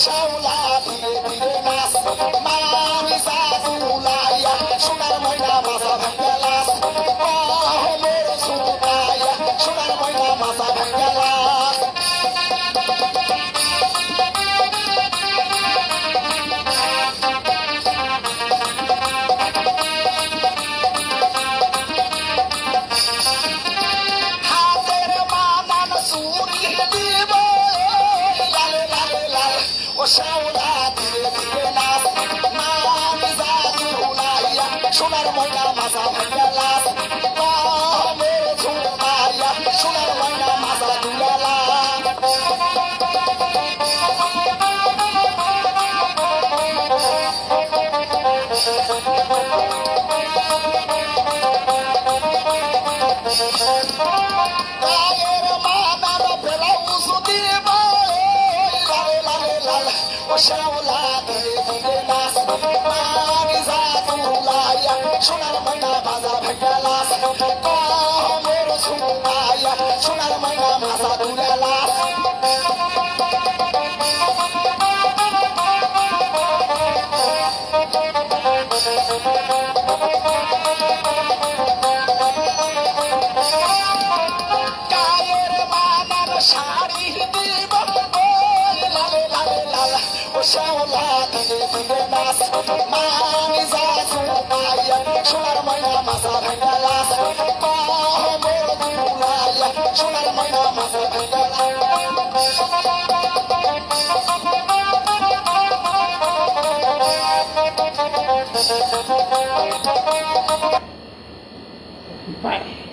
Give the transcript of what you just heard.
শ্যাওলা ধীরে ধীরে নাচ মামি জাদুলাইয়া সোনার ময়না মাথা ভাঙ্গা লাস মোর সুতাইয়া সোনার ময়না মাথা ভাঙ্গা লাস হাতের বানান চুরি দিব লালে লালে লাল ও শ্যাওলা ধীরে ধীরে নাচ মামি জাদুলাইয়া সোনার ময়না মাথা ভাঙ্গা লাস মোর সুতাইয়া সোনার ময়না মাথা দুলা লাস গায়ের মাদার ব্লাউজ দিব লালে লালে লাল ও শ্যাওলা ধীরে ধীরে নাচ মামি জাদুলাইয়া সোনার ময়না মাথা ভাঙ্গা লাস মোর সুতাইয়া সোনার ময়না মাথা দুলা লাস গায়ের বানার শাড়ি দিব লালে লালে লাল ও শ্যাওলা ধীরে ধীরে নাচ মামি জাদুলাইয়া সোনার ময়না মাথা ভাঙ্গা লাস মোর দুলাইয়া সোনার ময়না মাথা ভাঙ্গা লাস Bye.